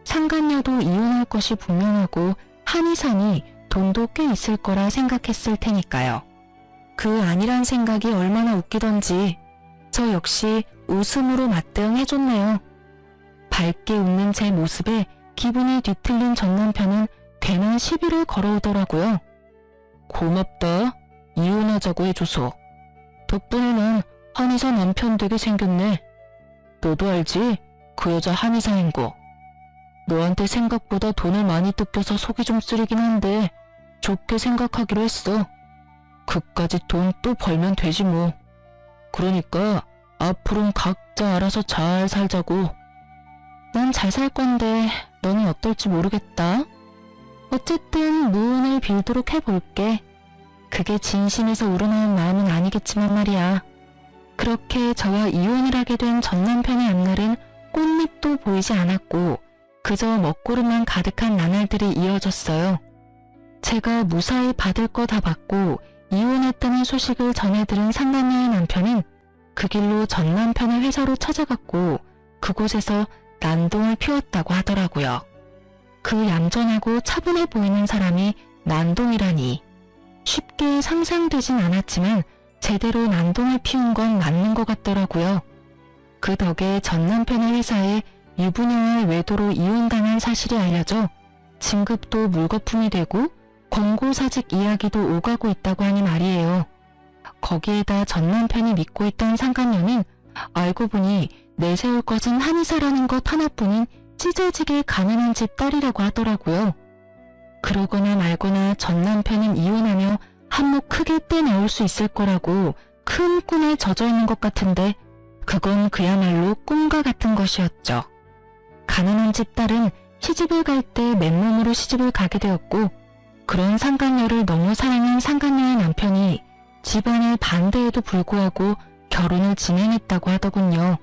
상간녀도 이혼할 것이 분명하고 한의사니 돈도 꽤 있을 거라 생각했을 테니까요. 그 아니란 생각이 얼마나 웃기던지 저 역시 웃음으로 맞대응해줬네요. 밝게 웃는 제 모습에 기분이 뒤틀린 전 남편은 괜한 시비를 걸어오더라고요. 고맙다. 이혼하자고 해줘서. 덕분에 난 한의사 남편 되게 생겼네. 너도 알지? 그 여자 한의사인 거. 너한테 생각보다 돈을 많이 뜯겨서 속이 좀 쓰리긴 한데 좋게 생각하기로 했어. 그까짓 돈 또 벌면 되지 뭐. 그러니까 앞으로는 각자 알아서 잘 살자고. 난 잘 살 건데 너는 어떨지 모르겠다. 어쨌든 무운을 빌도록 해볼게. 그게 진심에서 우러나온 마음은 아니겠지만 말이야. 그렇게 저와 이혼을 하게 된 전 남편의 앞날은 꽃잎도 보이지 않았고 그저 먹구름만 가득한 나날들이 이어졌어요. 제가 무사히 받을 거 다 받고 이혼했다는 소식을 전해들은 상간녀의 남편은 그 길로 전 남편의 회사로 찾아갔고 그곳에서 난동을 피웠다고 하더라고요. 그 얌전하고 차분해 보이는 사람이 난동이라니. 쉽게 상상되진 않았지만 제대로 난동을 피운 건 맞는 것 같더라고요. 그 덕에 전 남편의 회사에 유부녀의 외도로 이혼당한 사실이 알려져 진급도 물거품이 되고 권고사직 이야기도 오가고 있다고 하니 말이에요. 거기에다 전 남편이 믿고 있던 상간녀는 알고 보니 내세울 것은 한의사라는 것 하나뿐인 찢어지게 가난한 집 딸이라고 하더라고요. 그러거나 말거나 전 남편은 이혼하며 한몫 크게 떼나올 수 있을 거라고 큰 꿈에 젖어 있는 것 같은데 그건 그야말로 꿈과 같은 것이었죠. 가난한 집 딸은 시집을 갈 때 맨몸으로 시집을 가게 되었고 그런 상간녀를 너무 사랑한 상간녀의 남편이 집안의 반대에도 불구하고 결혼을 진행했다고 하더군요.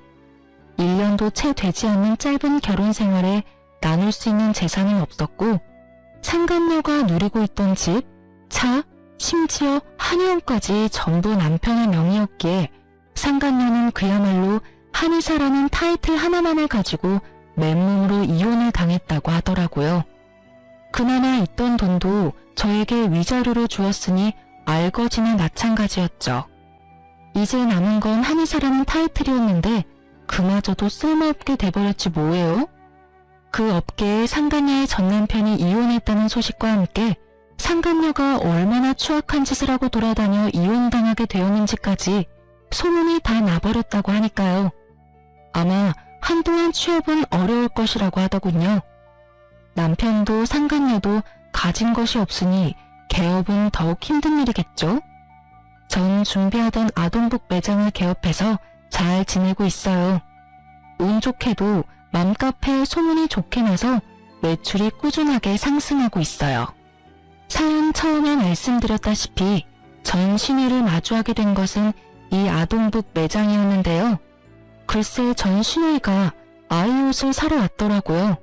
1년도 채 되지 않는 짧은 결혼 생활에 나눌 수 있는 재산은 없었고 상간녀가 누리고 있던 집, 차, 심지어 한의원까지 전부 남편의 명의였기에 상간녀는 그야말로 한의사라는 타이틀 하나만을 가지고 맨몸으로 이혼을 당했다고 하더라고요. 그나마 있던 돈도 저에게 위자료로 주었으니 알거지나 마찬가지였죠. 이제 남은 건 한의사라는 타이틀이었는데 그마저도 쓸모없게 돼버렸지 뭐예요? 그 업계에 상간녀의 전 남편이 이혼했다는 소식과 함께 상간녀가 얼마나 추악한 짓을 하고 돌아다녀 이혼당하게 되었는지까지 소문이 다 나버렸다고 하니까요. 아마 한동안 취업은 어려울 것이라고 하더군요. 남편도 상간녀도 가진 것이 없으니 개업은 더욱 힘든 일이겠죠? 전 준비하던 아동복 매장을 개업해서 잘 지내고 있어요. 운 좋게도 맘카페에 소문이 좋게 나서 매출이 꾸준하게 상승하고 있어요. 사연 처음에 말씀드렸다시피 전 신우이를 마주하게 된 것은 이 아동복 매장이었는데요. 글쎄 전 신우이가 아이 옷을 사러 왔더라고요.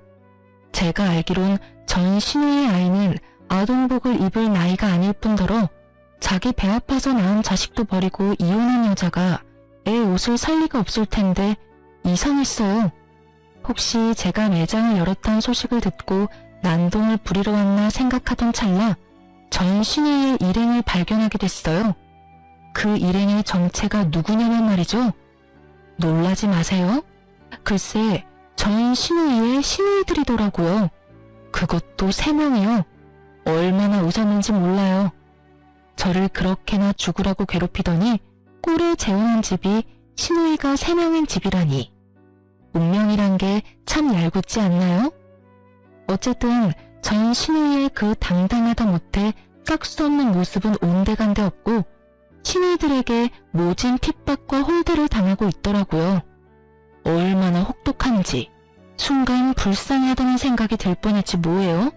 제가 알기론 전 신우이의 아이는 아동복을 입을 나이가 아닐 뿐더러 자기 배 아파서 낳은 자식도 버리고 이혼한 여자가 애 옷을 살 리가 없을 텐데 이상했어요. 혹시 제가 매장을 열었다는 소식을 듣고 난동을 부리러 왔나 생각하던 찰나 전 신우이의 일행을 발견하게 됐어요. 그 일행의 정체가 누구냐면 말이죠. 놀라지 마세요. 글쎄 전 신우이의 신우이들이더라고요. 그것도 3명이요. 얼마나 웃었는지 몰라요. 저를 그렇게나 죽으라고 괴롭히더니 꼴에 재우는 집이 신우이가 3명인 집이라니. 운명이란 게 참 얄궂지 않나요? 어쨌든 전 신우이의 그 당당하다 못해 깍수 없는 모습은 온데간데 없고 신이들에게 모진 핍박과 홀대를 당하고 있더라고요. 얼마나 혹독한지 순간 불쌍하다는 생각이 들 뻔했지 뭐예요?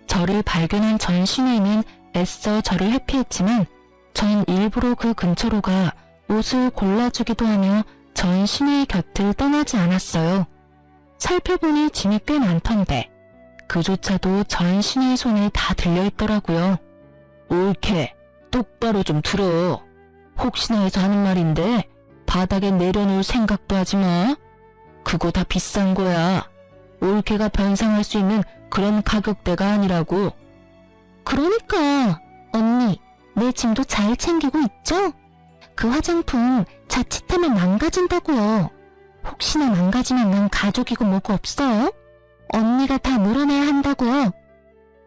저를 발견한 전 신우이는 애써 저를 회피했지만 전 일부러 그 근처로 가 옷을 골라주기도 하며 전 신우이 곁을 떠나지 않았어요. 살펴보니 짐이 꽤 많던데 그조차도 전 신우이 손에 다 들려있더라고요. 옳게 똑바로 좀 들어. 혹시나 해서 하는 말인데 바닥에 내려놓을 생각도 하지 마. 그거 다 비싼 거야. 올케가 변상할 수 있는 그런 가격대가 아니라고. 그러니까 언니, 내 짐도 잘 챙기고 있죠? 그 화장품 자칫하면 망가진다고요. 혹시나 망가지면 난 가족이고 뭐고 없어요? 언니가 다 물어내야 한다고요.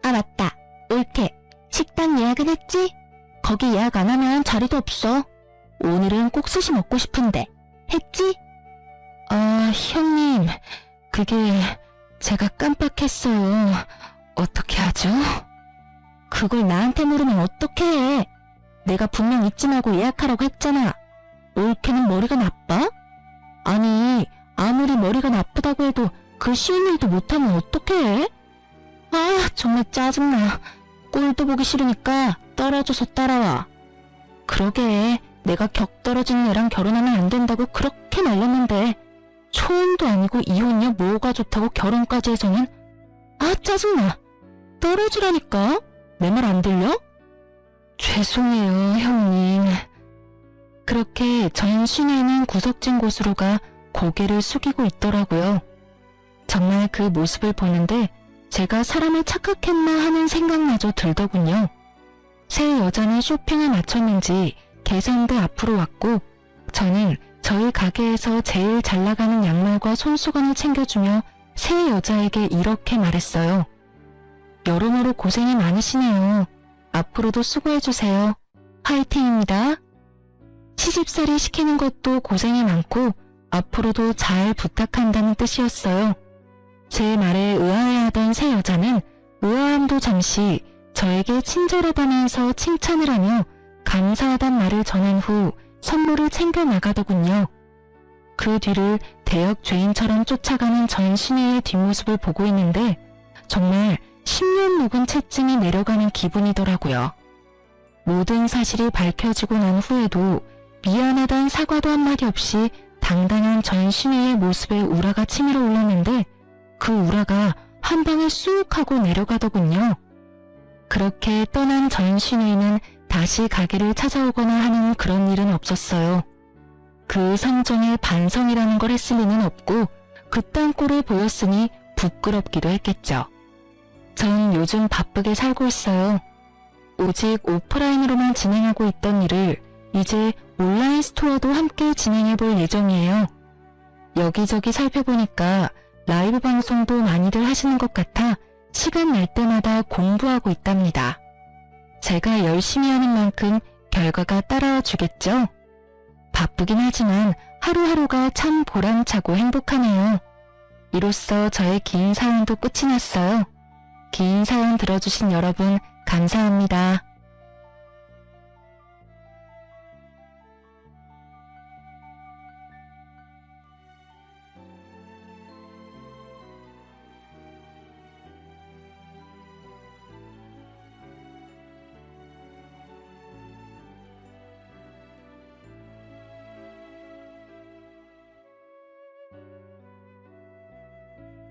아 맞다, 올케 식당 예약은 했지? 거기 예약 안 하면 자리도 없어. 오늘은 꼭 스시 먹고 싶은데 했지? 아 형님, 그게 제가 깜빡했어요. 어떻게 하죠? 그걸 나한테 물으면 어떡해. 내가 분명 잊지 말고 예약하라고 했잖아. 올케는 머리가 나빠? 아니 아무리 머리가 나쁘다고 해도 그 쉬운 일도 못하면 어떡해? 아 정말 짜증나. 꼴도 보기 싫으니까 떨어져서 따라와. 그러게 내가 격 떨어진 애랑 결혼하면 안 된다고 그렇게 말렸는데 초혼도 아니고 이혼이야 뭐가 좋다고 결혼까지 해서는. 아 짜증나. 떨어지라니까. 내 말 안 들려? 죄송해요 형님. 그렇게 전 신우이는 구석진 곳으로 가 고개를 숙이고 있더라고요. 정말 그 모습을 보는데 제가 사람을 착각했나 하는 생각마저 들더군요. 새 여자는 쇼핑을 마쳤는지 계산대 앞으로 왔고 저는 저희 가게에서 제일 잘 나가는 양말과 손수건을 챙겨주며 새 여자에게 이렇게 말했어요. 여러모로 고생이 많으시네요. 앞으로도 수고해주세요. 화이팅입니다. 시집살이 시키는 것도 고생이 많고 앞으로도 잘 부탁한다는 뜻이었어요. 제 말에 의아해하던 새 여자는 의아함도 잠시 저에게 친절하다면서 칭찬을 하며 감사하단 말을 전한 후 선물을 챙겨 나가더군요. 그 뒤를 대역 죄인처럼 쫓아가는 전 신우의 뒷모습을 보고 있는데 정말 10년 묵은 채증이 내려가는 기분이더라고요. 모든 사실이 밝혀지고 난 후에도 미안하단 사과도 한마디 없이 당당한 전 신우의 모습에 우라가 치밀어 올랐는데 그 우라가 한 방에 쑥 하고 내려가더군요. 그렇게 떠난 전 신우이는 다시 가게를 찾아오거나 하는 그런 일은 없었어요. 그 성정에 반성이라는 걸 했을 리는 없고 그딴 꼴을 보였으니 부끄럽기도 했겠죠. 전 요즘 바쁘게 살고 있어요. 오직 오프라인으로만 진행하고 있던 일을 이제 온라인 스토어도 함께 진행해 볼 예정이에요. 여기저기 살펴보니까 라이브 방송도 많이들 하시는 것 같아 시간 날 때마다 공부하고 있답니다. 제가 열심히 하는 만큼 결과가 따라와 주겠죠? 바쁘긴 하지만 하루하루가 참 보람차고 행복하네요. 이로써 저의 긴 사연도 끝이 났어요. 긴 사연 들어주신 여러분 감사합니다.